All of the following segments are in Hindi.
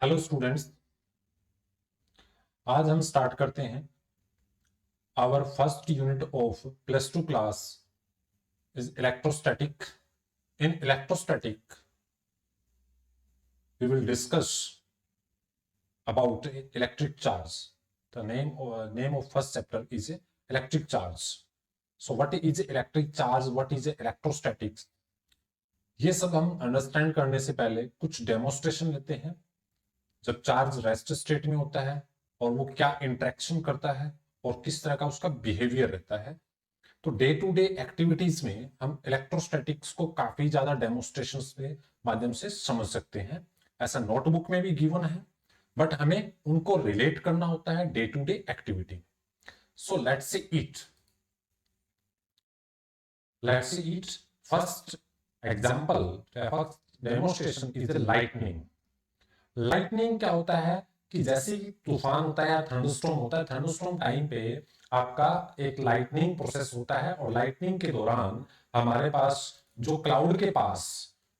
हेलो स्टूडेंट्स, आज हम स्टार्ट करते हैं our first unit of +2 class is electrostatic. In electrostatic we will discuss about electric charge. The name of first chapter is electric charge. So what is electric charge, what is electrostatics? ये सब हम अंडरस्टैंड करने से पहले कुछ डेमोस्ट्रेशन लेते हैं. जब चार्ज रेस्ट स्टेट में होता है और वो क्या इंटरेक्शन करता है और किस तरह का उसका बिहेवियर रहता है. तो डे टू डे एक्टिविटीज में हम इलेक्ट्रोस्टैटिक्स को काफी ज्यादा डेमोस्ट्रेशंस के माध्यम से समझ सकते हैं. ऐसा नोटबुक में भी गिवन है, बट हमें उनको रिलेट करना होता है day to day activity. So let's see it. First example, first demonstration is lightning. Lightning क्या होता है कि जैसे तूफान होता है या थंडरस्टॉर्म होता है, थंडरस्टॉर्म टाइम पे आपका एक लाइटनिंग प्रोसेस होता है और लाइटनिंग के दौरान हमारे पास जो क्लाउड के पास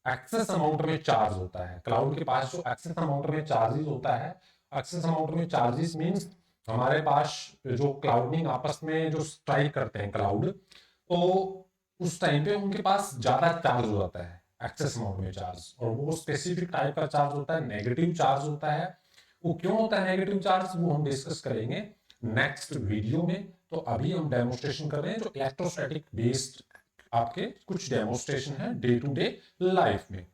एक्सेस अमाउंट में चार्ज होता है, क्लाउड के पास जो एक्सेस अमाउंट में चार्जेस होता है, एक्सेस अमाउंट में चार्जेस मींस हमारे पास जो क्लाउडिंग आपस में जो स्ट्राइक करते हैं क्लाउड, तो उस टाइम पे उनके पास ज्यादा चार्ज हो जाता है, एक्सेस अमाउंट में चार्ज, और वो स्पेसिफिक टाइप का चार्ज होता है, नेगेटिव चार्ज होता है. वो क्यों होता है नेगेटिव चार्ज, वो हम डिस्कस करेंगे नेक्स्ट वीडियो में. तो अभी हम डेमोस्ट्रेशन कर रहे हैं जो इलेक्ट्रोस्टैटिक बेस्ड आपके कुछ डेमोस्ट्रेशन है डे टू डे लाइफ में.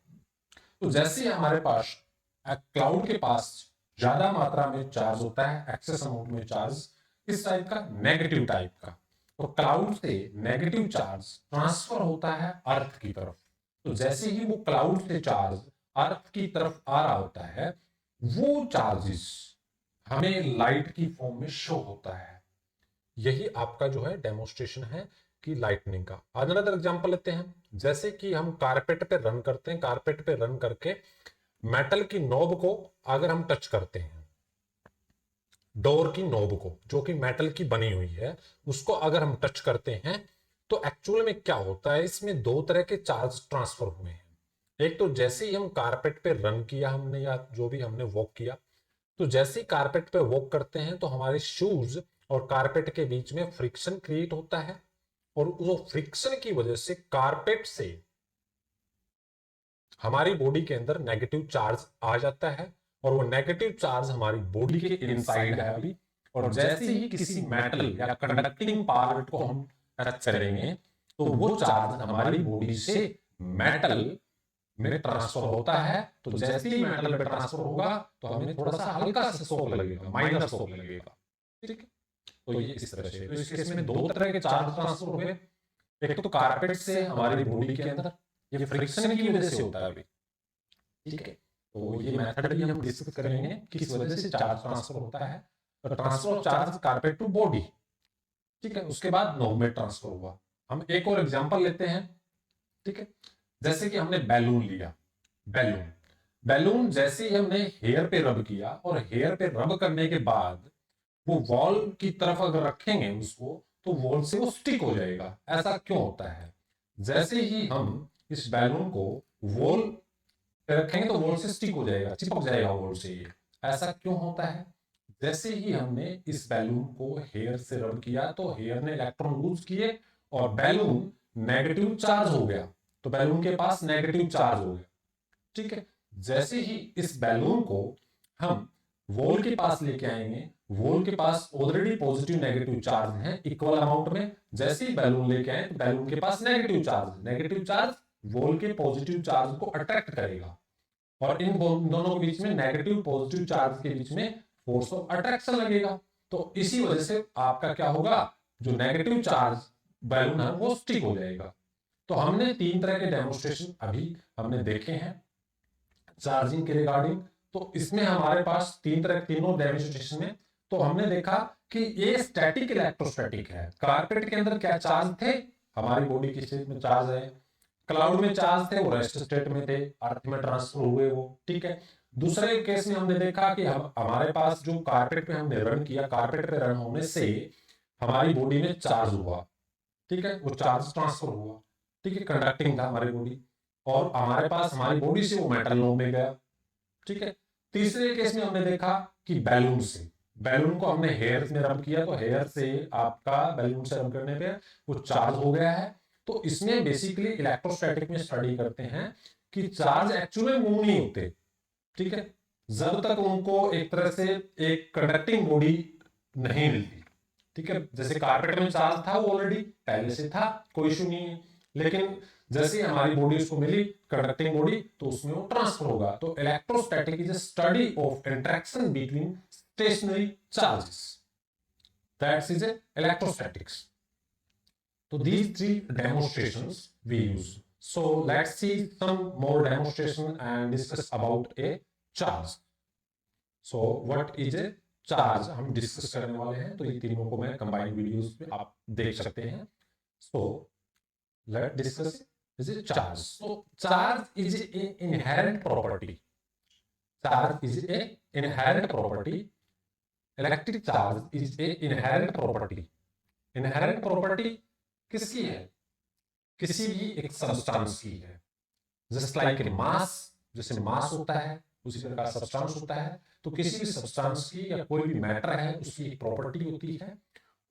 तो जैसे हमारे पास क्लाउड के पास ज्यादा मात्रा में चार्ज होता है, एक्सेस अमाउंट में चार्ज, इस टाइप का नेगेटिव टाइप का, तो क्लाउड से नेगेटिव चार्ज ट्रांसफर होता है अर्थ की तरफ. तो जैसे ही वो क्लाउड से चार्ज अर्थ की तरफ आ रहा होता है, वो चार्जेस हमें लाइट की फॉर्म में शो होता है. यही आपका जो है डेमोस्ट्रेशन है कि लाइटनिंग का. अनदर एग्जांपल लेते हैं. जैसे कि हम कारपेट पे रन करते हैं, कारपेट पे रन करके मेटल की नॉब को अगर हम टच करते हैं, डोर की नॉब को जो कि मेटल की बनी हुई है, उसको अगर हम टच करते हैं तो एक्चुअल में क्या होता है, इसमें दो तरह के चार्ज ट्रांसफर हुए हैं. एक तो जैसे ही हम कारपेट पे रन किया हमने या जो भी हमने वॉक किया, तो जैसे ही कारपेट पे वॉक करते हैं तो हमारे शूज और कारपेट के बीच में फ्रिक्शन क्रिएट होता है, और वो फ्रिक्शन की वजह से कारपेट से हमारी बॉडी के अंदर नेगेटिव चार्ज आ जाता है, और वो नेगेटिव चार्ज हमारी बॉडी के इनसाइड है अभी. और जैसे ही किसी मेटल या कंडक्टिंग पार्ट को हम टच करेंगे तो वो चार्ज हमारी बॉडी से मेटल में ट्रांसफर होता है. तो जैसे ही मेटल में ट्रांसफर होगा तो हमें थोड़ा सा हल्का सा शॉक लगेगा, माइनर शॉक लगेगा. ठीक है, तो ये इस तरह से. तो इस केस में दो तरह के चार्ज ट्रांसफर हुए. एक तो कारपेट से हमारी बॉडी के अंदर, ये फ्रिक्शन की वजह से होता है अभी. ठीक है, तो ये मेथड भी हम डिस्कस करेंगे किस वजह से चार्ज ट्रांसफर होता है. तो transfer of charge carpet to body. ठीक है, उसके बाद नॉब में ट्रांसफर हुआ. हम एक और एग्जांपल लेते हैं. ठीक है, जैसे कि हमने बैलून लिया. बैलून बैलून जैसे ही हमने हेयर पे रब किया और हेयर पे रब करने के बाद वो वॉल की तरफ अगर रखेंगे उसको, तो वॉल से वो स्टिक हो जाएगा. ऐसा क्यों होता है? जैसे ही हम इस बैलून को वॉल पे रखेंगे तो वॉल से स्टिक हो जाएगा, चिपक जाएगा वॉल से. ये ऐसा क्यों होता है? जैसे ही हमने इस बैलून को हेयर से रब किया तो हेयर ने इलेक्ट्रॉन लूज किए और बैलून नेगेटिव चार्ज हो गया. तो बैलून के पास नेगेटिव चार्ज हो गया. ठीक है, जैसे ही इस बैलून को हम वॉल के पास लेके आएंगे, वॉल के पास ऑलरेडी पॉजिटिव नेगेटिव चार्ज है इक्वल अमाउंट में. जैसे ही बैलून लेके आए तो बैलून के पास नेगेटिव चार्ज वॉल के पॉजिटिव चार्ज को अट्रैक्ट करेगा, और इन दोनों के बीच में नेगेटिव पॉजिटिव चार्ज के बीच में फोर्स ऑफ अट्रैक्शन लगेगा. तो इसी वजह से आपका क्या होगा, जो नेगेटिव चार्ज बैलून है वो स्टिक हो जाएगा. तो हमने तीन तरह के डेमोस्ट्रेशन अभी हमने देखे हैं चार्जिंग के रिगार्डिंग. तो इसमें हमारे पास तीनों डेमोस्ट्रेशन में तो हमने देखा कि ये स्टैटिक इलेक्ट्रोस्टैटिक है. कारपेट के अंदर क्या चार्ज थे, हमारी बॉडी के स्टेट में चार्ज है. क्लाउड में चार्ज थे, वो रेस्ट स्टेट में थे, अर्थ में ट्रांसफर हुए वो. ठीक है, दूसरे केस में हमने देखा कि हम हमारे पास जो कारपेट पे हमने रन किया, कारपेट पे रन होने से हमारी बॉडी में चार्ज हुआ. ठीक है, वो चार्ज ट्रांसफर हुआ. ठीक है, कंडक्टिंग था हमारी बॉडी, और हमारे पास हमारी बॉडी से वो मेटल नॉब में गया. ठीक है, तीसरे केस में हमने देखा कि बैलून से, बैलून को हमने हेयर में रब किया, तो हेयर से आपका बैलून से रब करने पे वो चार्ज हो गया है। तो इसमें बेसिकली इलेक्ट्रोस्टैटिक में स्टडी करते हैं कि चार्ज एक्चुअली मूव नहीं होते, ठीक है, जब तक उनको एक तरह से एक कंडक्टिंग बॉडी नहीं मिलती, ठीक है। जैसे कारपेट में चार्ज था वो ऑलरेडी पहले से था, कोई इशू नहीं है, लेकिन जैसे हमारी बॉडी उसको मिली कंडक्टिंग बॉडी, तो उसमें वो ट्रांसफर होगा। तो electrostatic is a study of interaction between stationary charges, that is electrostatics. So these three demonstrations we use. So let's see some more demonstration and discuss about a charge. So what is a charge हम डिस्कस करने वाले हैं, तो ये तीनों को मैं कंबाइंड वीडियोस पे आप देख सकते हैं। So let's discuss is a charge. So charge is an inherent property. Charge is a inherent property. Electric charge is a inherent property. Inherent property किसकी है? किसी भी एक सब्सटेंस की है। जस्ट लाइक मास, जैसे मास होता है उसी प्रकार सब्सटेंस होता है। तो किसी भी सब्सटेंस की या कोई भी मैटर है उसकी एक प्रॉपर्टी होती है,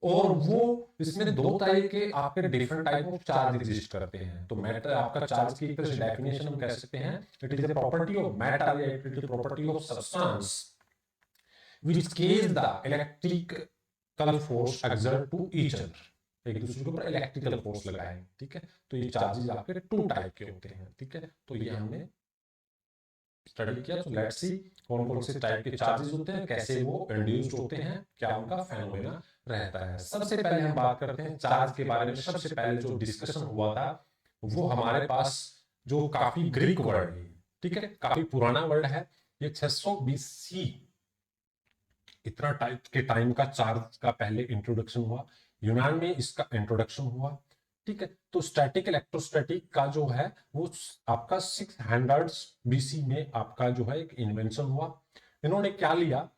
और वो इसमें दो तरह के आपके different type of charge exist करते हैं। तो मैटर आपका चार्ज की एक तरह से डेफिनेशन हम कह सकते हैं, it is a property of matter या it is a property of substance which causes the electrical force exert to each other, एक दूसरे के ऊपर इलेक्ट्रिकल फोर्स लगाए, ठीक है। तो ये चार्जेस आपके टू टाइप के होते हैं, ठीक है। तो ये हमने स्टडी किया। तो लेट्स सी कौन कौन से टाइप के चार्जेस होते हैं, कैसे वो इंड्यूस्ड होते हैं, क्या उनका फेनोमेना रहता है। सबसे पहले हम बात करते हैं चार्ज के बारे में। सबसे पहले जो डिस्कशन हुआ था वो हमारे पास जो काफी ग्रीक वर्ड है, ठीक है, काफी पुराना वर्ड है। ये 600 BC इतना टाइप के टाइम का चार्ज का पहले इंट्रोडक्शन हुआ, यूनान में इसका इंट्रोडक्शन हुआ, ठीक है। तो स्टैटिक इलेक्ट्रोस्टैटिक का जो है वो आपका 600 BC में आपका जो है एक इन्वेंशन हुआ। इन्होंने क्या लिया,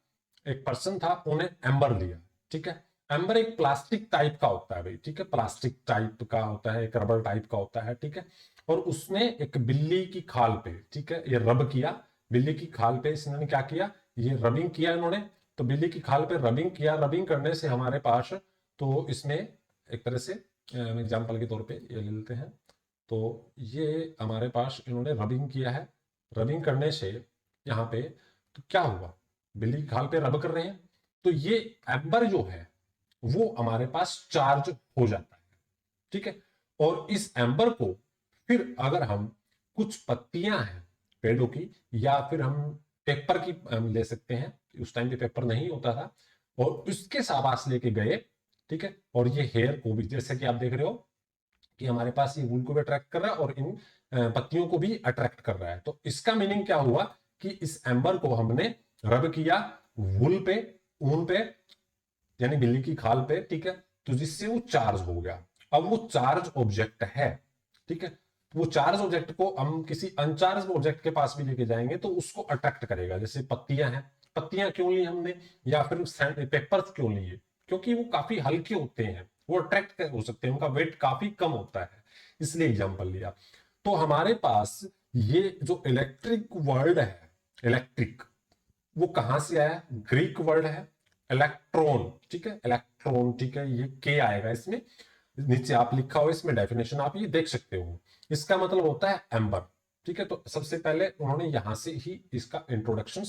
एक पर्सन था, उन्हें एम्बर लिया, ठीक है। एम्बर एक प्लास्टिक टाइप का होता है भाई, ठीक है, प्लास्टिक टाइप का होता है, एक रबर टाइप का होता है, ठीक है। और उसने एक बिल्ली की खाल पे, ठीक है, ये रब किया, बिल्ली की खाल पे इन्होंने क्या किया, ये रबिंग किया इन्होंने। तो बिल्ली की खाल पे रबिंग किया, रबिंग करने से हमारे पास, तो इसमें एक तरह से एग्जाम्पल के तौर पे ये ले लेते हैं। तो ये हमारे पास इन्होंने रबिंग किया है, रबिंग करने से यहाँ पे तो क्या हुआ, बिल्ली की खाल पे रब कर रहे हैं, तो ये एम्बर जो है वो हमारे पास चार्ज हो जाता है, ठीक है। और इस एम्बर को फिर अगर हम कुछ पत्तियां हैं पेड़ों की, या फिर हम पेपर की हम ले सकते हैं, उस टाइम पे पेपर नहीं होता था, और उसके शाबाश लेके गए, ठीक है। और ये हेयर को भी, जैसे कि आप देख रहे हो कि हमारे पास ये वूल को भी अट्रैक्ट कर रहा है और इन पत्तियों को भी अट्रैक्ट कर रहा है। तो इसका मीनिंग क्या हुआ कि इस एम्बर को हमने रब किया वूल पे, ऊन पे, यानी बिल्ली की खाल पे, ठीक है। तो जिससे वो चार्ज हो गया। अब वो चार्ज ऑब्जेक्ट है, ठीक है। वो चार्ज ऑब्जेक्ट को हम किसी अनचार्ज ऑब्जेक्ट के पास भी लेके जाएंगे तो उसको अट्रैक्ट करेगा। जैसे पत्तियां हैं, पत्तियां क्यों ली हमने, या फिर पेपर्स क्यों लिए, क्योंकि वो काफी हल्के होते हैं, वो अट्रैक्ट हो सकते हैं, उनका वेट काफी कम होता है, इसलिए एग्जाम्पल लिया। तो हमारे पास ये जो इलेक्ट्रिक वर्ड है, इलेक्ट्रिक, वो कहां से आया, ग्रीक वर्ड है इलेक्ट्रॉन, ठीक है, इलेक्ट्रॉन, ठीक है। ये के आएगा इसमें, नीचे आप लिखा हो इसमें डेफिनेशन आप ये देख सकते हो। इसका मतलब होता है एम्बर, ठीक है। तो सबसे पहले उन्होंने यहां से ही इसका इंट्रोडक्शन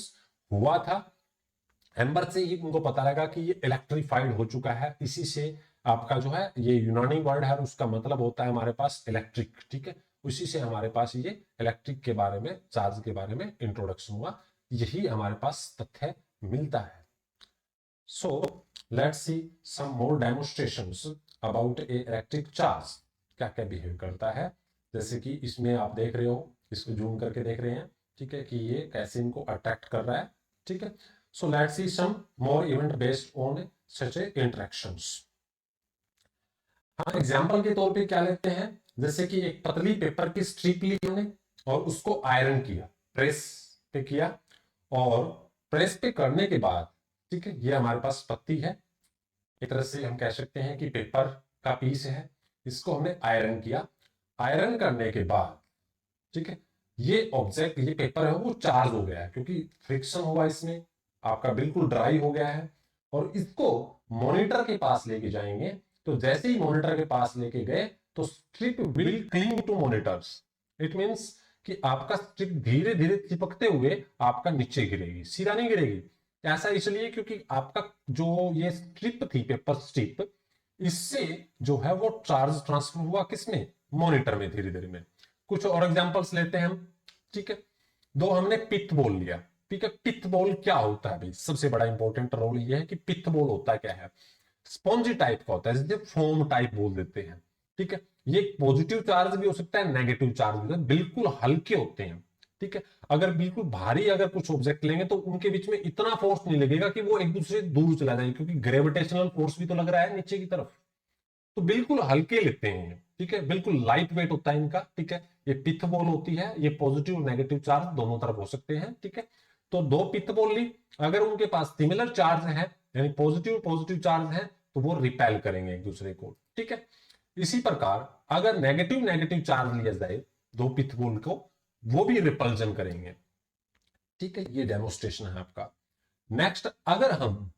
हुआ था, एम्बर से ही उनको पता लगा कि ये इलेक्ट्रीफाइड हो चुका है। इसी से आपका जो है ये यूनानी वर्ड है, उसका मतलब होता है हमारे पास इलेक्ट्रिक, ठीक है। उसी से हमारे पास ये इलेक्ट्रिक के बारे में, चार्ज के बारे में इंट्रोडक्शन हुआ, यही हमारे पास तथ्य मिलता है। So let's see some more demonstrations about a electric charge, क्या क्या बिहेव करता है। जैसे कि इसमें आप देख रहे हो, इसको जूम करके देख रहे हैं, ठीक है, कि ये कैसे इनको अट्रैक्ट कर रहा है, ठीक है। So let's see some more event based on such a interactions. हाँ, एग्जाम्पल के तौर पे क्या लेते हैं, जैसे कि एक पतली पेपर की स्ट्रिप ली हमने और उसको आयरन किया, प्रेस पे किया, और प्रेस पे करने के बाद, ठीक है, ये हमारे पास पत्ती है, एक तरह से हम कह सकते हैं कि पेपर का पीस है, इसको हमने आयरन किया। आयरन करने के बाद, ठीक है, ये ऑब्जेक्ट, ये पेपर है वो चार्ज हो गया है क्योंकि फ्रिक्शन हुआ इसमें, आपका बिल्कुल ड्राई हो गया है, और इसको मॉनिटर के पास लेके जाएंगे। तो जैसे ही मॉनिटर के पास लेके गए तो strip will cling to monitors. It means कि आपका स्ट्रिप धीरे धीरे चिपकते हुए आपका नीचे गिरेगी, सीधा नहीं गिरेगी। ऐसा इसलिए क्योंकि आपका जो ये स्ट्रिप थी, पेपर स्ट्रिप, इससे जो है वो चार्ज ट्रांसफर हुआ किसमें, मॉनिटर में धीरे धीरे में। कुछ और एग्जांपल्स लेते हैं हम, ठीक है। दो हमने पिथ बॉल लिया, ठीक है। पिथ बॉल क्या होता है भाई, सबसे बड़ा इंपॉर्टेंट रोल ये है कि पिथ बॉल होता है क्या है, स्पॉन्जी टाइप का होता है, जैसे फोम टाइप बोल देते हैं, ठीक है। ये पॉजिटिव चार्ज भी हो सकता है, नेगेटिव चार्ज भी, बिल्कुल हल्के होते हैं, ठीक है। अगर बिल्कुल भारी अगर कुछ ऑब्जेक्ट लेंगे तो उनके बीच में इतना फोर्स नहीं लगेगा कि वो एक दूसरे से दूर चला जाए, क्योंकि ग्रेविटेशनल फोर्स भी तो लग रहा है नीचे की तरफ। तो बिल्कुल हल्के लेते हैं, ठीक है, बिल्कुल लाइट वेट होता है इनका, ठीक है। ये पिथ बॉल होती है, ये पॉजिटिव और नेगेटिव चार्ज दोनों तरफ हो सकते हैं, ठीक है। तो दो पिथ बॉल ली, अगर उनके पास सिमिलर चार्ज है, यानी पॉजिटिव पॉजिटिव चार्ज है, तो वो रिपेल करेंगे एक दूसरे को, ठीक है। इसी प्रकार अगर नेगेटिव नेगेटिव चार्ज लिया जाए दो पिथ बॉल को, वो भी रिपल्जन करेंगे, ठीक है। ये डेमोस्ट्रेशन है आपका। नेक्स्ट, अगर हम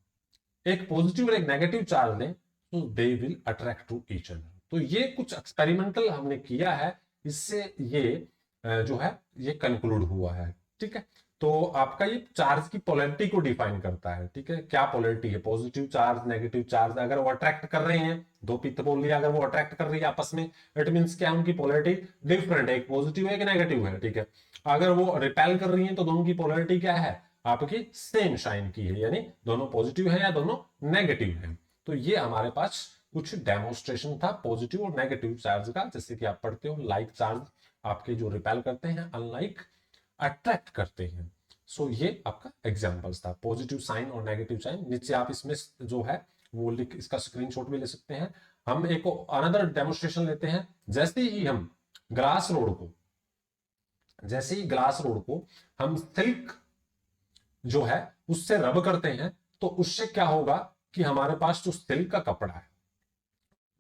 एक पॉजिटिव और एक नेगेटिव चार्ज लें तो they will attract to each other. तो ये कुछ एक्सपेरिमेंटल हमने किया है, इससे ये जो है ये कंक्लूड हुआ है, ठीक है। तो आपका ये चार्ज की पोलैरिटी को डिफाइन करता है, ठीक है। क्या पोलैरिटी है, पॉजिटिव चार्ज नेगेटिव चार्ज, अगर वो अट्रैक्ट कर रहे हैं, दो पित्त बोल लिया, अगर वो अट्रैक्ट कर रही है आपस में, इट मींस क्या, उनकी पोलैरिटी डिफरेंट है, एक पॉजिटिव है एक नेगेटिव है, ठीक है। अगर वो रिपेल कर रही है तो दोनों की पोलैरिटी क्या है, आपकी सेम साइन की है, यानी दोनों पॉजिटिव है या दोनों नेगेटिव है। तो ये हमारे पास कुछ डेमोन्स्ट्रेशन था पॉजिटिव और नेगेटिव चार्ज का, जैसे कि आप पढ़ते हो लाइक चार्ज आपके जो रिपेल करते हैं, अनलाइक अट्रैक्ट करते हैं। सो ये आपका एग्जांपल्स था, पॉजिटिव साइन और नेगेटिव साइन। नीचे आप इसमें जो है वो लिख, इसका स्क्रीनशॉट भी ले सकते हैं। हम एक अनदर डेमोन्स्ट्रेशन लेते हैं। जैसे ही हम ग्लास रोड को, जैसे ही ग्लास रोड को हम सिल्क जो है उससे रब करते हैं, तो उससे क्या होगा कि हमारे पास जो सिल्क का कपड़ा है,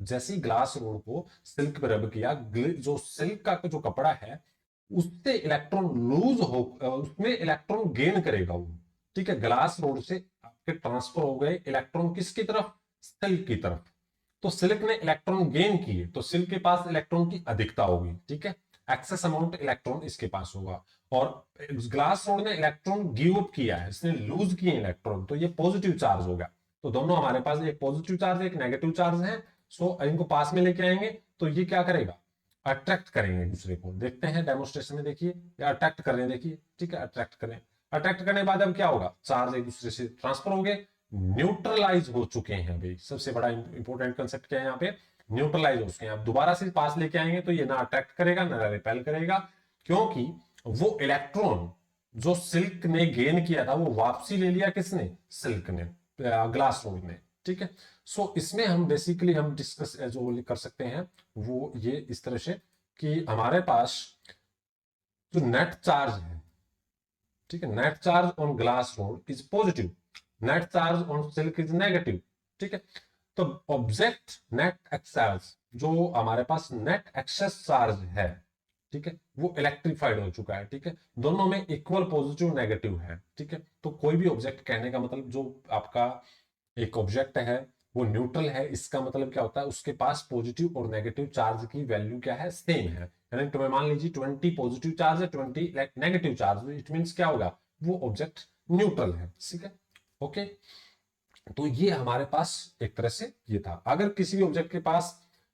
जैसे ही ग्लास रोड को सिल्क पे रब किया, जो सिल्क का जो कपड़ा है उससे इलेक्ट्रॉन लूज हो, उसमें इलेक्ट्रॉन गेन करेगा वो, ठीक है। ग्लास रोड से आपके ट्रांसफर हो गए इलेक्ट्रॉन किसकी तरफ, सिल्क की तरफ। तो सिल्क ने इलेक्ट्रॉन गेन किए, तो सिल्क के पास इलेक्ट्रॉन की अधिकता होगी, ठीक है। एक्सेस अमाउंट इलेक्ट्रॉन इसके पास होगा। और ग्लास रोड ने इलेक्ट्रॉन गिव अप किया है, इसने लूज किए इलेक्ट्रॉन, तो ये पॉजिटिव चार्ज हो गया। तो दोनों हमारे पास एक पॉजिटिव चार्ज है एक नेगेटिव चार्ज है। सो इनको पास में लेके आएंगे तो ये क्या करेगा, अट्रैक्ट करेंगे एक दूसरे को। देखते हैं डेमोन्स्ट्रेशन में, देखिए अट्रैक्ट कर रहे हैं, देखिए, ठीक है। अट्रैक्ट करें, अट्रैक्ट करने के बाद अब क्या होगा, चार्ज एक दूसरे से ट्रांसफर हो गए, न्यूट्रलाइज हो चुके हैं भाई। सबसे बड़ा इंपॉर्टेंट कंसेप्ट क्या है यहाँ पे, न्यूट्रलाइज हो चुके हैं। आप दोबारा से पास लेके आएंगे तो ये ना अट्रैक्ट करेगा ना रिपेल करेगा, क्योंकि वो इलेक्ट्रॉन जो सिल्क ने गेन किया था वो वापसी ले लिया किसने, सिल्क ने, ग्लास रोड ने, ठीक है। सो इसमें हम बेसिकली हम डिस्कस जो कर सकते हैं वो ये इस तरह से कि हमारे पास जो नेट चार्ज है, ठीक है, net charge on glass rod is positive, net charge on silk is negative, ठीक है। तो ऑब्जेक्ट नेट एक्सेस, जो हमारे पास नेट एक्सेस चार्ज है, ठीक है, वो इलेक्ट्रिफाइड हो चुका है, ठीक है। दोनों में इक्वल पॉजिटिव नेगेटिव है, ठीक है। तो कोई भी ऑब्जेक्ट, कहने का मतलब जो आपका एक ऑब्जेक्ट है वो न्यूट्रल है, इसका मतलब क्या होता है, उसके पास पॉजिटिव और नेगेटिव चार्ज की वैल्यू क्या है, सेम है। यानी तुम्हें मान लीजिए 20 पॉजिटिव चार्ज है 20 नेगेटिव चार्ज, इट मींस क्या होगा, वो ऑब्जेक्ट न्यूट्रल है, ठीक है। ओके, तो ये हमारे पास एक तरह से ये था। अगर किसी भी ऑब्जेक्ट के पास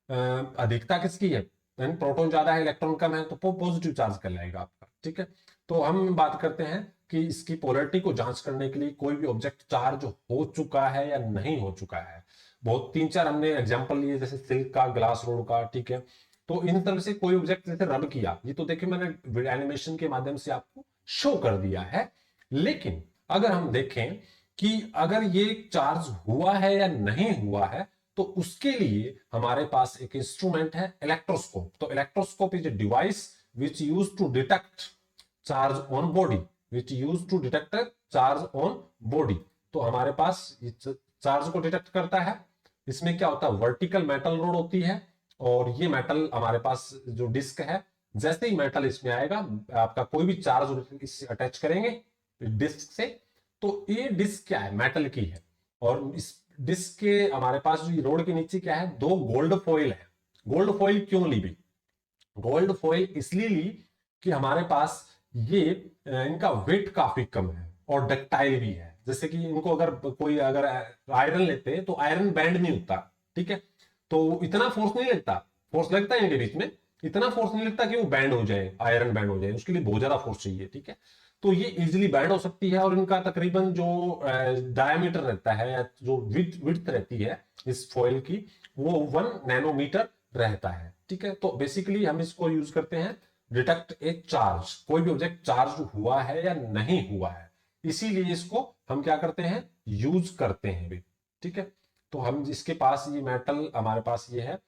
अधिकता किसकी है, प्रोटॉन ज्यादा है इलेक्ट्रॉन कम है, तो पॉजिटिव चार्ज कहलाएगा आपका, ठीक है। तो हम बात करते हैं कि इसकी पोलैरिटी को जांच करने के लिए कोई भी ऑब्जेक्ट चार्ज हो चुका है या नहीं हो चुका है। बहुत 3-4 हमने एग्जांपल लिए, जैसे सिल्क का, ग्लास रोड का, ठीक है। तो इन तरह से कोई ऑब्जेक्ट जैसे रब किया, ये तो देखिए मैंने एनिमेशन के माध्यम से आपको शो कर दिया है। लेकिन अगर हम देखें कि अगर ये चार्ज हुआ है या नहीं हुआ है, तो उसके लिए हमारे पास एक इंस्ट्रूमेंट है इलेक्ट्रोस्कोप। तो electroscope is a device which use to detect charge on body, which use to detect charge on body. तो हमारे पास चार्ज को डिटेक्ट करता है। इसमें क्या होता है, वर्टिकल मेटल रोड होती है, और ये मेटल हमारे पास जो डिस्क है जैसे ही मेटल इसमें आएगा, आपका कोई भी चार्ज इससे अटैच करेंगे डिस्क से, तो ये डिस्क क्या है, मेटल की है। और इस डिस्क के हमारे पास जो रोड के नीचे क्या है, दो गोल्ड फॉइल है। गोल्ड फॉइल क्यों ली भी, गोल्ड फॉइल इसलिए ली कि हमारे पास ये इनका वेट काफी कम है और डक्टाइल भी है। जैसे कि इनको अगर कोई अगर आयरन लेते हैं तो आयरन बैंड नहीं होता, ठीक है, तो इतना फोर्स नहीं लगता, फोर्स लगता है इनके बीच में, इतना फोर्स नहीं लगता कि वो बैंड हो जाए, आयरन बैंड हो जाए, उसके लिए बहुत ज्यादा फोर्स चाहिए, ठीक है। तो ये इजिली बैंड हो सकती है, और इनका तकरीबन जो डायमीटर रहता है या जो विड्थ रहती है इस फॉइल की, वो 1 नैनोमीटर रहता है, ठीक है। तो बेसिकली हम इसको यूज करते हैं डिटेक्ट ए चार्ज, कोई भी ऑब्जेक्ट चार्ज हुआ है या नहीं हुआ है, इसीलिए इसको हम क्या करते हैं, यूज करते हैं भी, ठीक है। तो हम इसके पास ये मेटल हमारे पास ये है,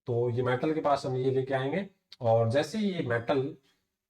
तो ये मेटल के पास हम ये लेके आएंगे, और जैसे ही ये मेटल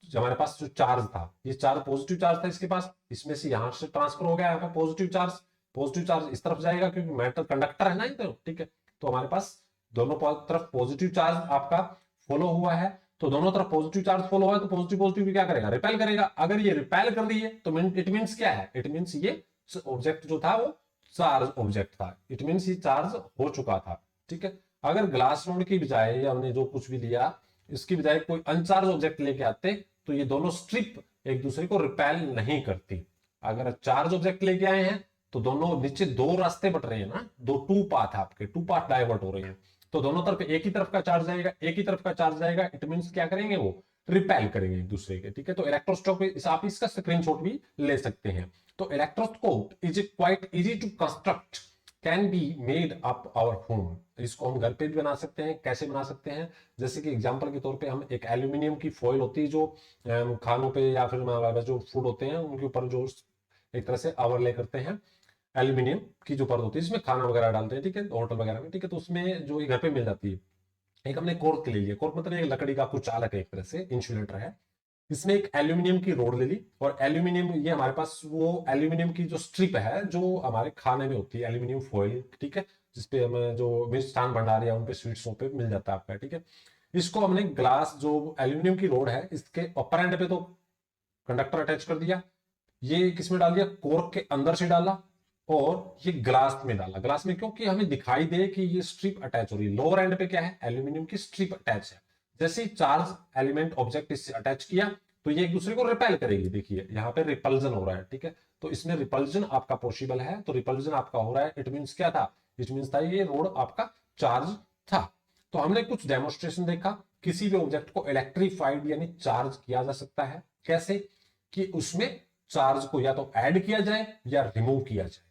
हमारे पास जो चार्ज था, ये चार्ज पॉजिटिव चार्ज था इसके पास, इसमें से यहां से ट्रांसफर हो गया यहाँ पे पॉजिटिव चार्ज, पॉजिटिव चार्ज इस तरफ जाएगा क्योंकि मेटल कंडक्टर है ना ये, तो ठीक है। तो हमारे पास दोनों तरफ पॉजिटिव चार्ज आपका फॉलो हुआ है, तो दोनों तरफ पॉजिटिव चार्ज फॉलो हुआ है, तो पॉजिटिव पॉजिटिव क्या करेगा, रिपेल करेगा। अगर ये रिपेल कर रही है तो इट मींस क्या है, इट मींस ये ऑब्जेक्ट जो था वो चार्ज ऑब्जेक्ट था, इट मींस ये चार्ज हो चुका था, ठीक है। अगर ग्लास रोड की बजाय हमने जो कुछ भी लिया इसकी बजाय कोई अनचार्ज ऑब्जेक्ट लेके आते, तो ये दोनों स्ट्रिप एक दूसरे को रिपेल नहीं करती। अगर चार्ज ऑब्जेक्ट लेके आए हैं तो दोनों नीचे दो रास्ते बट रहे हैं ना, दो टू पाथ आपके, टू पाथ डाइवर्ट हो रहे हैं, तो दोनों तरफ एक ही तरफ का चार्ज जाएगा, एक ही तरफ का चार्ज जाएगा, इट मींस क्या करेंगे, वो रिपेल करेंगे एक दूसरे के, ठीक है। तो इलेक्ट्रोस्कोप आप इसका स्क्रीनशॉट भी ले सकते हैं। तो electroscope is quite easy to construct, can be made up our home, इसको हम घर पे भी बना सकते हैं। कैसे बना सकते हैं, जैसे कि एग्जांपल के तौर पे हम एक एल्यूमिनियम की फॉइल होती है जो खानों पे या फिर हमारे जो फूड होते हैं उनके ऊपर जो एक तरह से ओवरले करते हैं, एल्यूमिनियम की जो परत होती है इसमें खाना वगैरह डालते हैं, ठीक है, होटल वगैरह में, ठीक है। तो उसमें जो घर पे मिल जाती है, एक हमने कोर्क ले लिया, कोर्क मतलब एक लकड़ी का कुछ चालक है, एक तरह से इंसुलेटर है, इसमें एक एल्यूमिनियम की रोड ले ली, और एल्यूमिनियम ये हमारे पास वो एल्यूमिनियम की जो स्ट्रिप है जो हमारे खाने में होती है, एल्यूमिनियम फॉइल, ठीक है, जिसपे हमें जो मिष्ठान भंडार या उनपे स्वीट्सों पे मिल जाता है आपका, ठीक है। इसको हमने ग्लास जो एल्यूमिनियम की रोड है इसके अपर एंड पे तो कंडक्टर अटैच कर दिया, ये किसमें डाल दिया, कोर्क के अंदर से डाला, और ये ग्लास में डाला। ग्लास में क्योंकि हमें दिखाई दे कि ये स्ट्रिप अटैच हो रही है, लोअर एंड पे क्या है, एल्यूमिनियम की स्ट्रिप अटैच है। जैसे ही चार्ज एलिमेंट ऑब्जेक्ट इससे अटैच किया तो ये एक दूसरे को रिपेल करेगी, देखिए यहाँ पे रिपल्जन हो रहा है, ठीक है। तो इसमें रिपल्जन आपका पॉसिबल है, तो रिपल्जन आपका हो रहा है, इट मींस क्या था, इट मींस था ये रोड आपका चार्ज था। तो हमने कुछ डेमोन्स्ट्रेशन देखा, किसी भी ऑब्जेक्ट को इलेक्ट्रीफाइड यानी चार्ज किया जा सकता है, कैसे, कि उसमें चार्ज को या तो ऐड किया जाए या रिमूव किया जाए,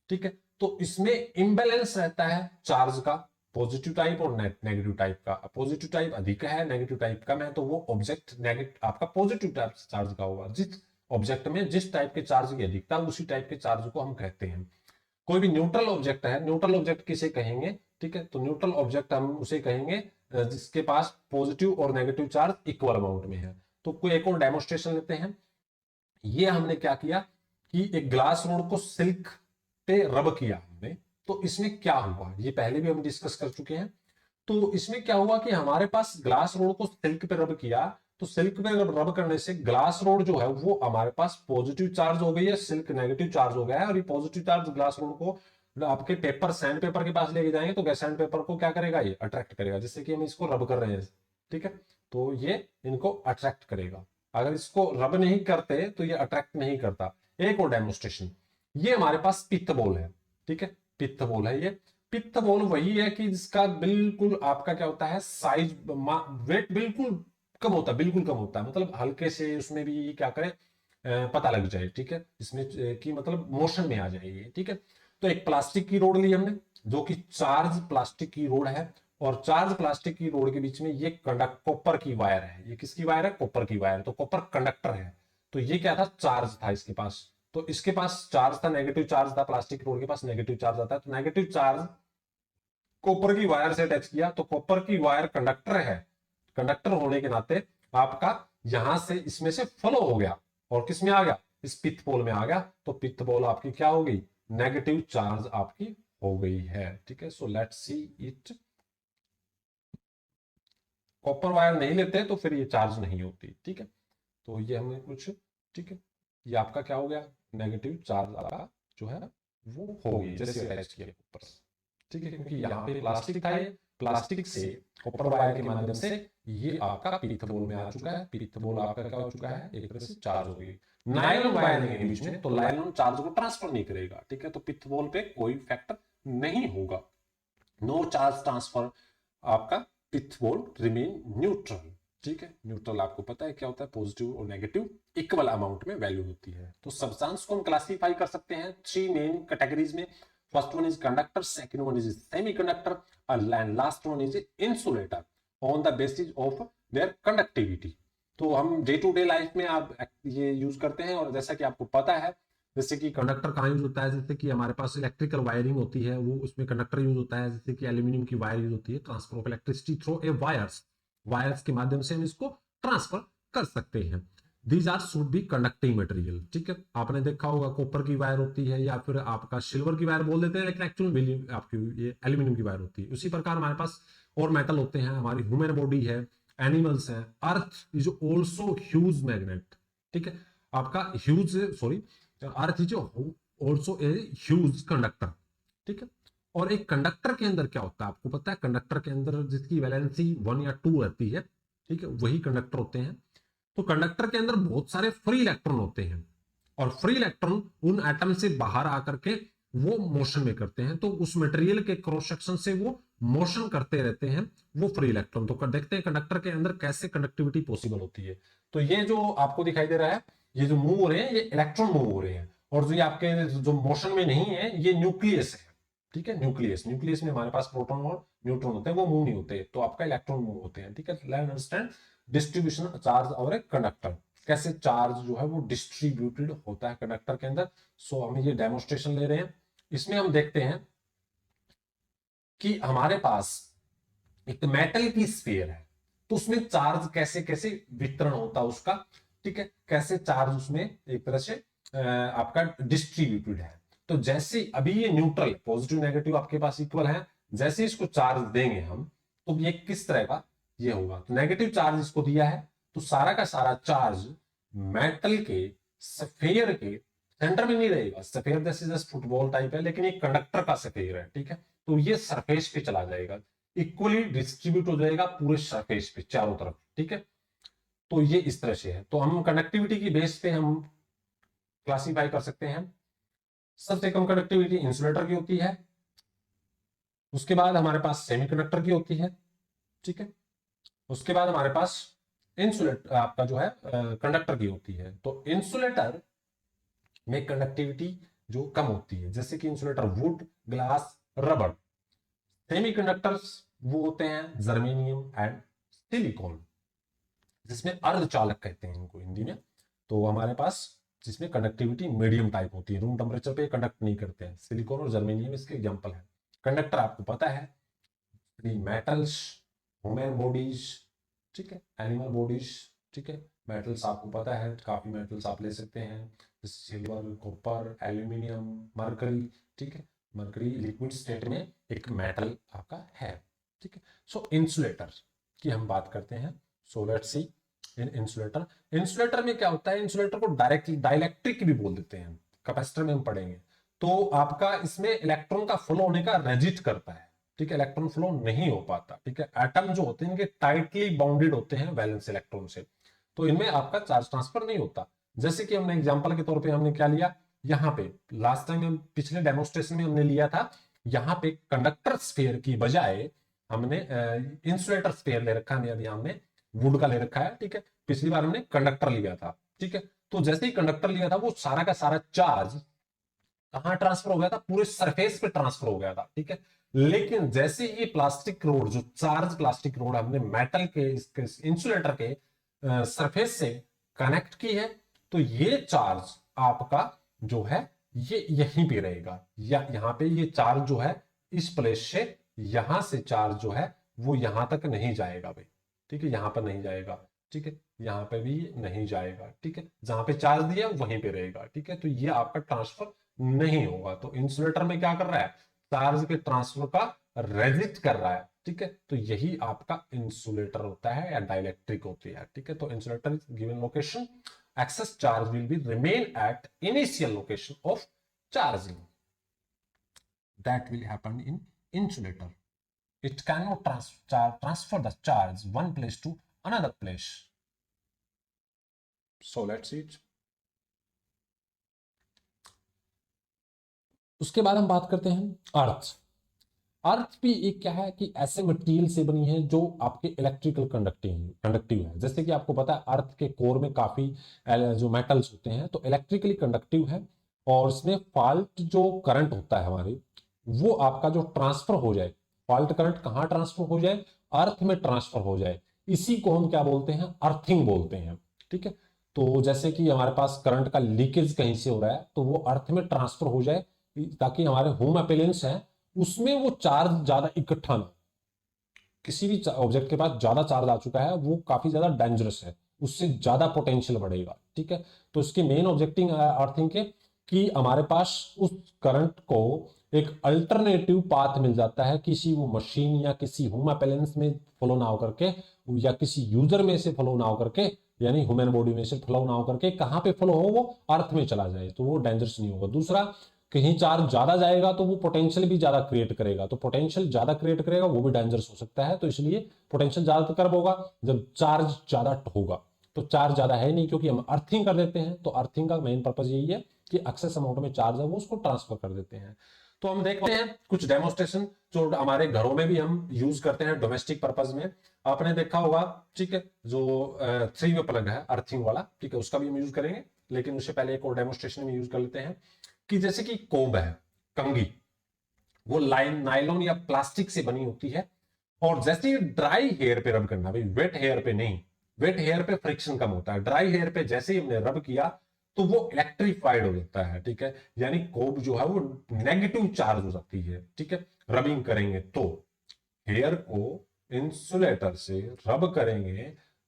ठीक है। तो इसमें इम्बैलेंस रहता है चार्ज का, पॉजिटिव टाइप और नेगेटिव टाइप का, पॉजिटिव टाइप अधिक है नेगेटिव टाइप कम है, तो वो ऑब्जेक्ट नेगेटिव आपका पॉजिटिव टाइप चार्ज का होगा। जिस ऑब्जेक्ट में जिस टाइप के चार्ज की अधिकता उसी टाइप के चार्ज को हम कहते हैं। कोई भी न्यूट्रल ऑब्जेक्ट है, न्यूट्रल ऑब्जेक्ट किसे कहेंगे, ठीक है, तो न्यूट्रल ऑब्जेक्ट हम उसे कहेंगे जिसके पास पॉजिटिव और नेगेटिव चार्ज इक्वल अमाउंट में है। तो कोई एक और डेमोन्स्ट्रेशन लेते हैं। ये हमने क्या किया कि एक ग्लास रोड को सिल्क पे रब किया हमने, तो इसमें क्या हुआ, ये पहले भी हम डिस्कस कर चुके हैं। तो इसमें क्या हुआ कि हमारे पास ग्लास रोड को सिल्क पे रब किया, तो सिल्क पे रब करने से ग्लास रोड जो है वो हमारे पास पॉजिटिव चार्ज हो गई है, सिल्क नेगेटिव चार्ज हो गया है, और ये पॉजिटिव चार्ज ग्लास रोड को आपके पेपर सैंड पेपर के पास लेके जाएंगे तो सैंड पेपर को क्या करेगा, ये अट्रैक्ट करेगा, जिससे कि हम इसको रब कर रहे हैं, ठीक है। तो ये इनको अट्रैक्ट करेगा, अगर इसको रब नहीं करते तो ये अट्रैक्ट नहीं करता। एक और डेमोन्स्ट्रेशन, ये हमारे पास पित्त बॉल है, ठीक है, पित्त बॉल है ये। पित्त बॉल वही है कि जिसका बिल्कुल आपका क्या होता है, साइज वेट बिल्कुल कम होता है, बिल्कुल कम होता है, मतलब हल्के से उसमें भी क्या करें पता लग जाए, ठीक है, इसमें कि मतलब मोशन में आ जाएगी, ठीक है। तो एक प्लास्टिक की रोड ली हमने जो कि चार्ज प्लास्टिक की रोड है, और चार्ज प्लास्टिक की रोड के बीच में ये कंडक्ट कॉपर की वायर है, ये किसकी वायर है, कॉपर की वायर, तो कॉपर कंडक्टर है। तो ये क्या था, चार्ज था इसके पास, तो इसके पास चार्ज था, नेगेटिव चार्ज था, प्लास्टिक रोड के पास नेगेटिव चार्ज आता है, तो नेगेटिव चार्ज कॉपर की वायर से अटैच किया, तो कॉपर की वायर कंडक्टर है, कंडक्टर होने के नाते आपका यहां से इसमें से फ्लो हो गया और किस में आ गया, इस पित्त पोल में आ गया, तो पित्त पोल आपकी क्या हो गई, नेगेटिव चार्ज आपकी हो गई है, ठीक है। सो let's see it, copper wire नहीं लेते तो फिर ये चार्ज नहीं होती, ठीक है। तो ये हमने कुछ, ठीक है, ये आपका क्या हो गया, नेगेटिव चार्ज आपका जो है वो हो गई जैसे अटैच किया ऊपर से, ठीक है, क्योंकि यहाँ पे प्लास्टिक था, ये प्लास्टिक से कॉपर वायर के माध्यम से ये आपका पित्त बोल में आ चुका है, पित्त बोल आपका क्या हो चुका है, एक तरह से चार्ज हो गई। नायलॉन वायर लेंगे बीच में तो नायलॉन चार्ज को ट्रांसफर नहीं करेगा, ठीक है, तो पित्त बोल पे कोई फैक्टर नहीं होगा, नो चार्ज ट्रांसफर, आपका पित्त बोल रिमेन न्यूट्रल, ठीक है। न्यूट्रल आपको पता है क्या होता है, पॉजिटिव और नेगेटिव इक्वल अमाउंट में वैल्यू होती है। तो सब्सटेंस को हम क्लासिफाई कर सकते हैं थ्री मेन कैटेगरीज में, first one is conductor, second one is semiconductor and last one is insulator on the basis of their conductivity. तो हम डे टू डे लाइफ में आप ये यूज करते हैं, और जैसा कि आपको पता है, जैसे कि कंडक्टर कहाँ यूज होता है, जैसे कि हमारे पास इलेक्ट्रिकल वायरिंग होती है वो उसमें कंडक्टर यूज होता है, जैसे कि एल्यूमिनियम की वायर यूज होती है, transfer of electricity through a wires, wires के माध्यम से हम इसको ट्रांसफर कर सकते हैं। These are should be conducting material, ठीक है। आपने देखा होगा कॉपर की वायर होती है या फिर आपका सिल्वर की वायर बोल देते हैं, लेकिन एक्चुअली आपकी ये एल्यूमिनियम की वायर होती है। उसी प्रकार हमारे पास और मेटल होते हैं, हमारी ह्यूमन बॉडी है, एनिमल्स है, earth is also huge magnet, ठीक है, आपका huge sorry earth is also a huge conductor, ठीक है। और एक कंडक्टर के अंदर क्या होता है आपको पता है, कंडक्टर के अंदर जिसकी वैलेंसी 1 या 2 रहती है, ठीक है, वही कंडक्टर होते हैं। तो कंडक्टर के अंदर बहुत सारे फ्री इलेक्ट्रॉन होते हैं, और फ्री इलेक्ट्रॉन उन एटम से बाहर आकर के वो मोशन में करते हैं, तो उस मटेरियल के क्रॉस सेक्शन से वो मोशन करते रहते हैं वो फ्री इलेक्ट्रॉन। तो देखते हैं कंडक्टर के अंदर कैसे कंडक्टिविटी पॉसिबल होती है। तो ये जो आपको दिखाई दे रहा है, ये जो मूव हो रहे हैं ये इलेक्ट्रॉन मूव हो रहे हैं, और जो ये आपके जो मोशन में नहीं है ये न्यूक्लियस है, ठीक है, न्यूक्लियस, न्यूक्लियस में हमारे पास प्रोटॉन और न्यूट्रॉन होते हैं, वो मूव नहीं होते, तो आपका इलेक्ट्रॉन मूव होते हैं, ठीक है। लेट्स अंडरस्टैंड डिस्ट्रीब्यूशन चार्ज और एक कंडक्टर, कैसे चार्ज जो है वो डिस्ट्रीब्यूटेड होता है कंडक्टर के अंदर। सो हम ये डेमोन्स्ट्रेशन ले रहे हैं, इसमें हम देखते हैं कि हमारे पास एक मेटल की स्फीयर है, तो उसमें चार्ज कैसे कैसे वितरण होता है उसका, ठीक है, कैसे चार्ज उसमें एक तरह से आपका डिस्ट्रीब्यूटेड है। तो जैसे अभी ये न्यूट्रल, पॉजिटिव नेगेटिव आपके पास इक्वल है, जैसे इसको चार्ज देंगे हम तो ये किस तरह का ये होगा, तो नेगेटिव चार्ज इसको दिया है तो सारा का सारा चार्ज मेटल के स्फीयर के सेंटर में नहीं रहेगा, स्फीयर जैसे जस्ट फुटबॉल टाइप है, लेकिन ये कंडक्टर का स्फीयर है, ठीक है, तो ये सरफेस पे चला जाएगा, इक्वली डिस्ट्रीब्यूट हो जाएगा पूरे सरफेस पे चारों तरफ, ठीक है। तो ये इस तरह से है, तो हम कंडक्टिविटी की बेस पे हम क्लासिफाई कर सकते हैं। सबसे कम कंडक्टिविटी इंसुलेटर की होती है, उसके बाद हमारे पास सेमीकंडक्टर की होती है, ठीक है, उसके बाद हमारे पास इंसुलेटर आपका जो है कंडक्टर की होती है। तो इंसुलेटर में कंडक्टिविटी जो कम होती है, जैसे कि insulator would, glass, rubber. Semiconductors वो होते हैं जर्मेनियम एंड सिलिकॉन, जिसमें अर्धचालक कहते हैं इनको हिंदी में। तो हमारे पास जिसमें कंडक्टिविटी मीडियम टाइप होती है, रूम टेम्परेचर पे कंडक्ट नहीं करते हैं, सिलिकॉन और जर्मेनियम इसके एग्जांपल है। कंडक्टर आपको पता है मेटल्स, ह्यूमन बॉडीज, ठीक है, एनिमल बॉडीज, ठीक है, मेटल्स आपको पता है काफी मेटल्स आप ले सकते हैं, सिल्वर, कॉपर, एल्यूमिनियम, मरकरी, ठीक है, मरकरी लिक्विड स्टेट में एक मेटल आपका है, ठीक है। सो इंसुलेटर की हम बात करते हैं, सो let's C in insulator. Insulator में क्या होता है, इंसुलेटर को डायरेक्टली डाइलेक्ट्रिक भी बोल देते हैं, कैपेसिटर में हम पढ़ेंगे। तो आपका इसमें इलेक्ट्रॉन का फ्लो होने का रेजिस्ट करता है, ठीक है, इलेक्ट्रॉन फ्लो नहीं हो पाता, ठीक है। एटम जो होते हैं इनके टाइटली बाउंडेड होते हैं वैलेंस इलेक्ट्रॉन से, तो इनमें आपका चार्ज ट्रांसफर नहीं होता। जैसे कि हमने एग्जांपल के तौर पे हमने क्या लिया, यहाँ पे लास्ट टाइम हम पिछले डेमोन्स्ट्रेशन में हमने लिया था, यहाँ पे कंडक्टर स्फीयर की बजाय हमने इंसुलेटर स्फीयर ले रखा है, हमने वुड का ले रखा है, ठीक है। पिछली बार हमने कंडक्टर लिया था, ठीक है। तो जैसे ही कंडक्टर लिया था वो सारा का सारा चार्ज कहां ट्रांसफर हो गया था, पूरे सरफेस पे ट्रांसफर हो गया था, ठीक है। लेकिन जैसे ही प्लास्टिक रोड, जो चार्ज प्लास्टिक रोड हमने मेटल के इंसुलेटर के सरफेस से कनेक्ट की है, तो ये चार्ज आपका जो है ये यहीं पे रहेगा, या यहाँ पे ये चार्ज जो है इस प्लेस से, यहां से चार्ज जो है वो यहां तक नहीं जाएगा भाई, ठीक है, यहां पर नहीं जाएगा, ठीक है, यहां पे भी नहीं जाएगा, ठीक है, जहां पे चार्ज दिया वहीं पे रहेगा, ठीक है। तो ये आपका ट्रांसफर नहीं होगा। तो इंसुलेटर में क्या कर रहा है, चार्ज के ट्रांसफर का रेजिस्ट कर रहा है, ठीक है, तो यही आपका इंसुलेटर होता है या डाइलेक्ट्रिक होती है। ठीक है, तो insulator given location, excess charge will be remain at initial location of charging, that will happen in insulator. It cannot transfer the charge one place to another place. So let's see it. उसके बाद हम बात करते हैं अर्थ। अर्थ भी एक क्या है कि ऐसे मटेरियल से बनी है जो आपके इलेक्ट्रिकल कंडक्टिव है। जैसे कि आपको पता है अर्थ के कोर में काफी जो मेटल्स होते हैं तो इलेक्ट्रिकली कंडक्टिव है, और इसमें फॉल्ट जो करंट होता है हमारे, वो आपका जो ट्रांसफर हो जाए, फॉल्ट करंट कहाँ ट्रांसफर हो जाए, अर्थ में ट्रांसफर हो जाए, इसी को हम क्या बोलते हैं, अर्थिंग बोलते हैं। ठीक है, तो जैसे कि हमारे पास करंट का लीकेज कहीं से हो रहा है तो वो अर्थ में ट्रांसफर हो जाए, ताकि हमारे होम अप्लायंस है उसमें वो चार्ज ज्यादा इकट्ठा ना, किसी भी ऑब्जेक्ट के पास ज्यादा चार्ज आ चुका है वो काफी ज्यादा डेंजरस है, उससे ज्यादा पोटेंशियल बढ़ेगा। ठीक है, तो इसकी मेन ऑब्जेक्टिव अर्थिंग के कि हमारे पास उस करंट को एक अल्टरनेटिव पाथ मिल जाता है, किसी वो मशीन या किसी होम अप्लायंस में फ्लो ना होकर के, या किसी यूजर में से फ्लो ना होकर के, यानी ह्यूमन बॉडी में से फ्लो ना होकर के कहां पे फ्लो हो, वो अर्थ में चला जाए, तो वो डेंजरस नहीं होगा। दूसरा, कहीं चार्ज ज्यादा जाएगा तो वो पोटेंशियल भी ज्यादा क्रिएट करेगा, तो पोटेंशियल ज्यादा क्रिएट करेगा वो भी डेंजरस हो सकता है, तो इसलिए पोटेंशियल ज्यादा कब होगा, जब चार्ज ज्यादा होगा। तो चार्ज ज्यादा है नहीं क्योंकि हम अर्थिंग कर देते हैं, तो अर्थिंग का मेन पर्पज यही है कि एक्सेस अमाउंट में चार्ज है वो उसको ट्रांसफर कर देते हैं। तो हम देखते हैं कुछ डेमोस्ट्रेशन जो हमारे घरों में भी हम यूज करते हैं डोमेस्टिक पर्पज में। आपने देखा होगा, ठीक है, जो 3 वे प्लग है अर्थिंग वाला, ठीक है, उसका भी हम यूज करेंगे, लेकिन उससे पहले एक और डेमोस्ट्रेशन में यूज कर लेते हैं कि जैसे कि कोब है, कंघी, वो नायलॉन या प्लास्टिक से बनी होती है, और जैसे ड्राई हेयर पे रब करना, भाई वेट हेयर पे नहीं, वेट हेयर पे फ्रिक्शन कम होता है, ड्राई हेयर पे जैसे ही हमने रब किया तो वो इलेक्ट्रीफाइड हो जाता है। ठीक है, यानी कोब जो है वो नेगेटिव चार्ज हो सकती है। ठीक है, रबिंग करेंगे तो हेयर को इंसुलेटर से रब करेंगे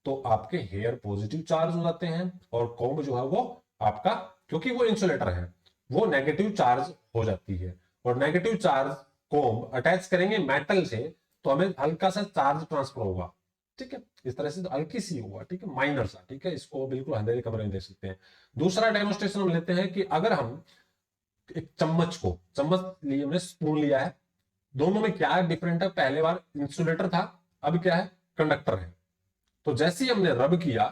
तो आपके हेयर पॉजिटिव चार्ज हो जाते हैं, और कोब जो है वो आपका, क्योंकि वो इंसुलेटर है, वो नेगेटिव चार्ज हो जाती है, और नेगेटिव चार्ज कोब अटैच करेंगे मेटल से तो हमें हल्का सा चार्ज ट्रांसफर होगा। ठीक है, इस तरह से तो हल्की सी होगा, ठीक है, माइनर सा। ठीक है, इसको बिल्कुल अंधेरे कमरे में देख सकते हैं। दूसरा डेमोस्ट्रेशन हम लेते हैं कि अगर हम एक चम्मच लिए, हमने स्पून लिया है, दोनों में क्या डिफरेंट है, पहले बार इंसुलेटर था, अब क्या है, कंडक्टर है, तो जैसे ही हमने रब किया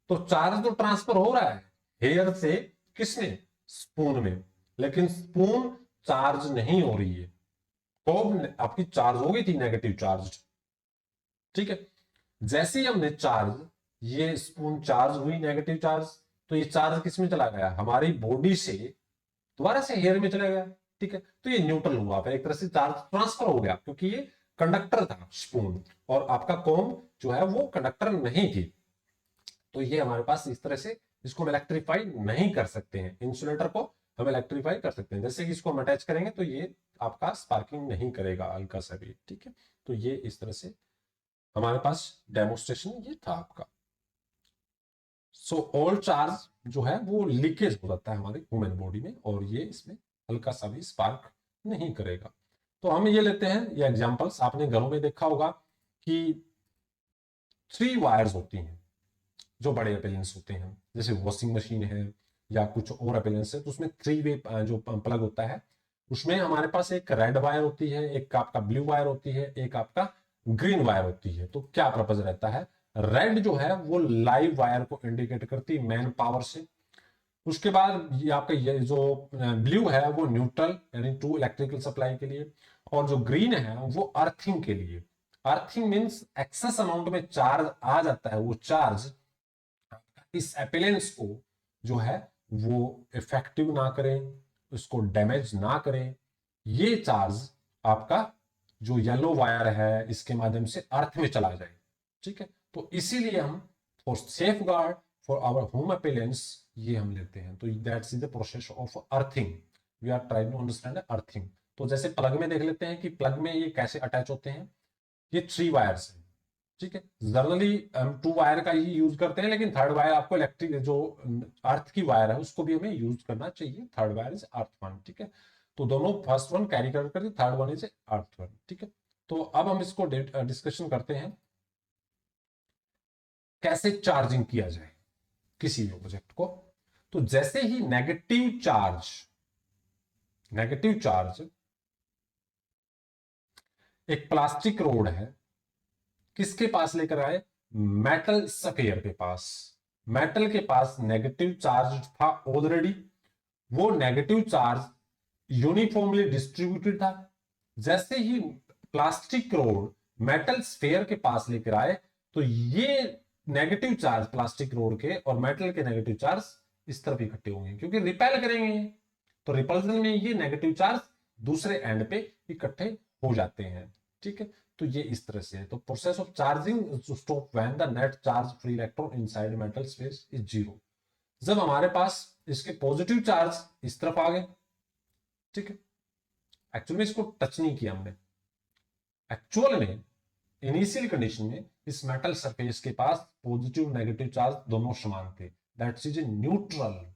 तो चार्ज तो ट्रांसफर हो रहा है हेयर से, किसमें, स्पून में, लेकिन स्पून चार्ज नहीं हो रही है, तो आपकी चार्ज हो गई थी नेगेटिव चार्ज। ठीक है, जैसे ही हमने चार्ज, ये स्पून चार्ज हुई नेगेटिव चार्ज, तो ये चार्ज किस में चला गया, हमारी बॉडी से दोबारा से हेयर में चला गया। ठीक है, तो ये न्यूट्रल हुआ, फिर एक तरह से चार्ज ट्रांसफर हो गया, क्योंकि ये कंडक्टर था स्पून, और आपका कॉम्ब जो है वो कंडक्टर नहीं थी। तो ये हमारे पास इस तरह से, इसको हम इलेक्ट्रीफाई नहीं कर सकते हैं, इंसुलेटर को हम इलेक्ट्रीफाई कर सकते हैं, जैसे कि इसको हम अटैच करेंगे तो ये आपका स्पार्किंग नहीं करेगा हल्का सा भी। ठीक है, तो ये इस तरह से हमारे पास डेमोस्ट्रेशन ये था आपका। सो ऑल चार्ज जो है वो लीकेज हो जाता है हमारे ह्यूमन बॉडी में, और ये इसमें हल्का सा भी स्पार्क नहीं करेगा। तो हम ये लेते हैं ये एग्जांपल्स, आपने घरों में देखा होगा कि 3 वायर्स होती हैं जो बड़े अप्लायंस होते हैं, जैसे वॉशिंग मशीन है या कुछ और अप्लायंस है, तो उसमें 3 वे जो प्लग होता है, उसमें हमारे पास एक रेड वायर होती है, एक आपका ब्लू वायर होती है, एक आपका ग्रीन वायर होती है। तो क्या पर्पज रहता है, रेड जो है वो लाइव वायर को इंडिकेट करती है मैन पावर से, उसके बाद ये आपका ये जो ब्लू है वो न्यूट्रल यानी टू इलेक्ट्रिकल सप्लाई के लिए, और जो ग्रीन है वो अर्थिंग के लिए। अर्थिंग मींस एक्सेस अमाउंट में चार्ज आ जाता है, वो चार्ज इस अप्लायंस को जो है वो इफेक्टिव ना करें, उसको डैमेज ना करें, ये चार्ज आपका जो येलो वायर है इसके माध्यम से अर्थ में चला जाए। ठीक है, तो इसीलिए हम for safe guard for our home appliance ये हम लेते हैं। तो that's is the process of earthing, we are trying to understand earthing. तो जैसे प्लग में देख लेते हैं कि प्लग में ये कैसे अटैच होते हैं, ये 3 वायर्स हैं। ठीक है, जनरली हम 2 वायर का ही यूज करते हैं, लेकिन थर्ड वायर आपको इलेक्ट्रिक जो अर्थ की वायर है उसको भी हमें यूज करना चाहिए, third wire is earth one. ठीक है, तो दोनों फर्स्ट वन कैरी कर करके third one is earth one. ठीक है, तो अब हम इसको डिस्कशन करते हैं कैसे चार्जिंग किया जाए किसी भी ऑब्जेक्ट को। तो जैसे ही नेगेटिव चार्ज एक प्लास्टिक रोड है, किसके पास लेकर आए? मेटल स्फीयर के पास। मेटल के पास नेगेटिव चार्ज था ऑलरेडी, वो नेगेटिव चार्ज यूनिफॉर्मली डिस्ट्रीब्यूटेड था। जैसे ही प्लास्टिक रोड मेटल स्फीयर के पास लेकर आए, तो ये नेगेटिव चार्ज प्लास्टिक रोड के और मेटल के नेगेटिव चार्ज इस तरफ इकट्ठे होंगे, क्योंकि रिपेल करेंगे। तो रिपल्सन में ये नेगेटिव चार्ज दूसरे एंड पे इकट्ठे हो जाते हैं। ठीक है, तो ये इस तरह से है। तो process of charging stop when the net charge free electron inside metal space is zero. जब हमारे पास इसके पॉजिटिव चार्ज इस तरफ आ गए, ठीक है, एक्चुअल में इसको टच नहीं किया हमने। एक्चुअल में इनिशियल कंडीशन में इस मेटल सरफेस के पास पॉजिटिव नेगेटिव चार्ज दोनों समान थे, that is a neutral.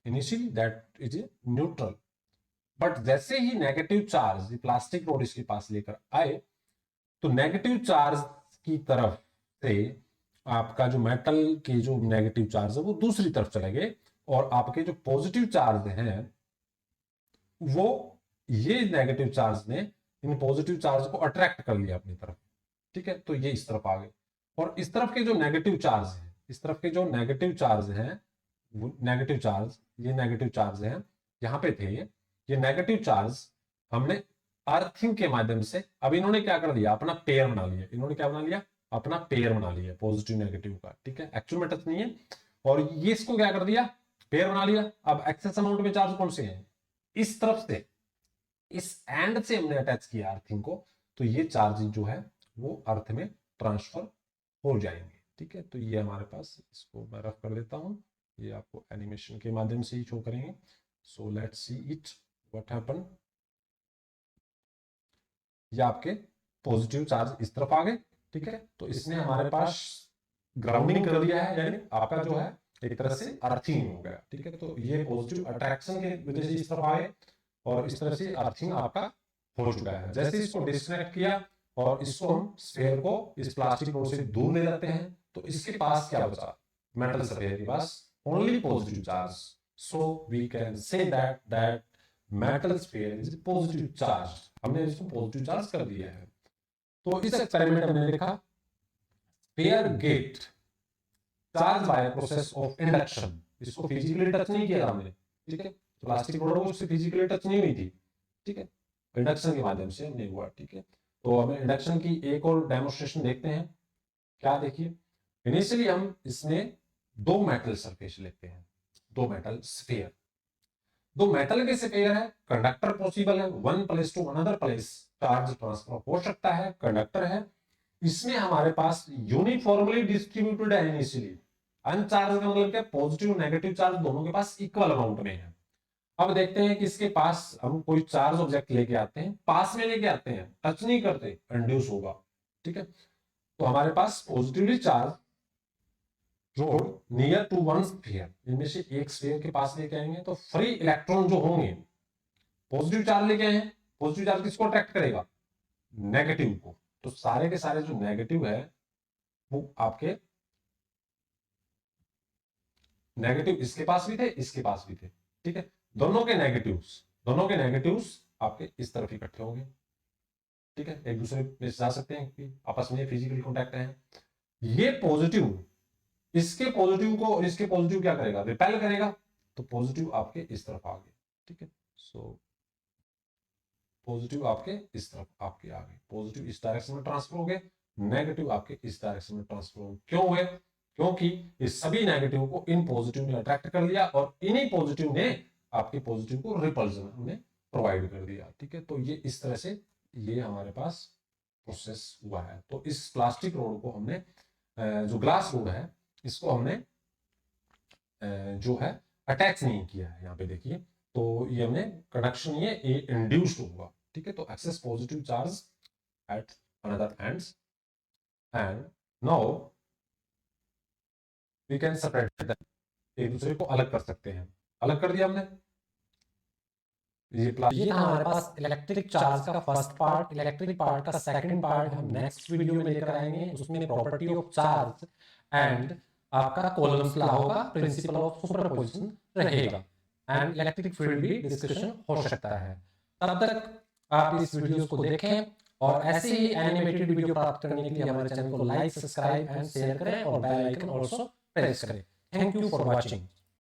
Initially that is a neutral. But जैसे ही नेगेटिव चार्ज प्लास्टिक रोड इसके पास लेकर आए, तो नेगेटिव चार्ज की तरफ से आपका जो मेटल के जो नेगेटिव चार्ज है वो दूसरी तरफ चले गए, और आपके जो पॉजिटिव चार्ज हैं वो ये नेगेटिव चार्ज ने इन पॉजिटिव चार्ज को अट्रैक्ट कर लिया अपनी तरफ। ठीक है, तो ये इस तरफ आ गए। और इस तरफ के जो नेगेटिव चार्ज है, इस तरफ के जो नेगेटिव चार्ज हैं, नेगेटिव चार्ज, ये नेगेटिव चार्ज हैं यहां पे थे, ये नेगेटिव चार्ज हमने अर्थिंग के माध्यम से, अब इन्होंने क्या कर दिया, अपना पेयर बना लिया। इन्होंने क्या बना लिया? अपना पेयर बना लिया पॉजिटिव नेगेटिव का। ठीक है, एक्चुअल में टच नहीं है, और ये इसको क्या कर दिया? पेयर बना लिया। अब एक्सेस अमाउंट में चार्ज कौन से हैं? इस तरफ से, इस एंड से हमने अटैच किया अर्थिंग को, तो ये चार्ज जो है वो अर्थ में ट्रांसफर हो जाएंगे। ठीक है, तो ये हमारे पास, इसको मैं रफ कर देता हूं, ये आपको एनिमेशन के माध्यम से ही शो करेंगे। सो let's see it what happen. ये आपके पॉजिटिव चार्ज इस तरफ आ गए। ठीक है, तो इसने हमारे पास ग्राउंडिंग कर दिया है, यानी आपका जो है एक तरह से अर्थिंग हो गया। ठीक है, तो ये पॉजिटिव अट्रैक्शन की वजह से इस तरफ आए, और इस तरह से अर्थिंग आपका हो चुका है। जैसे इसको डिस्कनेक्ट किया और इसको हम स्फीयर को इस प्लास्टिक रोड से दूर ले जाते हैं, तो इसके पास क्या बचा? मेटल स्फीयर के पास only positive charge. So we can say that metal sphere is positive charge. हमने इसको पॉजिटिव चार्ज कर दिया है। तो इस एक्सपेरिमेंट में देखा, sphere gate charge by process of induction. इसको फिजिकली टच नहीं किया हमने। ठीक है, प्लास्टिक रोड को उससे फिजिकली टच नहीं हुई थी। ठीक है, इंडक्शन के माध्यम से नहीं हुआ। ठीक है, तो हमें इंडक्शन की एक और डेमोन्स्ट्रेशन देखते हैं। क्या देखिए, इनिशियली हम इसमें दो मेटल सरफेस लेते हैं, दो मेटल स्फीयर। दो मेटल के स्फीयर है, कंडक्टर पॉसिबल है, one place to another place charge transfer हो सकता है, कंडक्टर है। इसमें हमारे पास यूनिफॉर्मली डिस्ट्रीब्यूटेड है इनिशियली। अनचार्ज का मतलब क्या? पॉजिटिव नेगेटिव चार्ज दोनों के पास इक्वल अमाउंट में है। अब देखते हैं कि इसके पास हम कोई चार्ज ऑब्जेक्ट लेके आते हैं, पास में लेके आते हैं, टच नहीं करते, इंड्यूस होगा। ठीक है, तो हमारे पास positively charge rod near to one sphere, इनमें से एक स्फीयर के पास लेके आएंगे, तो फ्री इलेक्ट्रॉन जो होंगे, पॉजिटिव चार्ज लेके आए हैं, पॉजिटिव चार्ज किसको अट्रैक्ट करेगा? नेगेटिव को। तो सारे के सारे जो नेगेटिव है वो आपके नेगेटिव इसके पास भी थे, इसके पास भी थे। ठीक है, दोनों के नेगेटिव्स आपके इस तरफ इकट्ठे होंगे। ठीक है, एक दूसरे में जा सकते हैं कि आपस में फिजिकल कॉन्टैक्ट है। ये पॉजिटिव इसके पॉजिटिव को और इसके पॉजिटिव क्या करेगा? रिपेल करेगा। तो पॉजिटिव आपके इस तरफ आ गए। ठीक है, सो पॉजिटिव आपके इस तरफ आपके आ गए, पॉजिटिव इस डायरेक्शन में ट्रांसफर हो गए, नेगेटिव आपके इस डायरेक्शन में ट्रांसफर हो गए। क्यों हुए? क्योंकि इस सभी नेगेटिव को इन पॉजिटिव ने अट्रैक्ट कर लिया, और इन्हीं पॉजिटिव ने आपके पॉजिटिव को रिपल्सन उन्हें प्रोवाइड कर दिया। ठीक है, तो ये इस तरह से ये हमारे पास प्रोसेस हुआ है। तो इस प्लास्टिक रोड को हमने, जो ग्लास रोड है, इसको हमने जो है अटैच नहीं किया है। यहाँ पे देखिए, तो ये हमने कंडक्शन ये इंड्यूस्ड हुआ। ठीक है, तो excess positive charge at another ends, and now we can separate them. एक दूसरे को अलग कर सकते हैं। अलग कर दिया हमने, ये था हमारे पास इलेक्ट्रिक चार्ज का फर्स्ट पार्ट। इलेक्ट्रिक पार्ट का सेकंड पार्ट हम नेक्स्ट वीडियो में लेकर आएंगे, उसमें प्रॉपर्टी ऑफ चार्ज एंड आपका कॉलम्स लॉ होगा, प्रिंसिपल ऑफ सुपरपोजिशन रहेगा एंड इलेक्ट्रिक फील्ड भी डिस्कशन हो सकता है। तब तक आप इस वीडियोस को देखें और ऐसे ही एनिमेटेड वीडियो प्राप्त करने के लिए हमारे चैनल को लाइक, सब्सक्राइब एंड शेयर करें और बेल आइकन ऑल्सो प्रेस करें। Thank you for watching.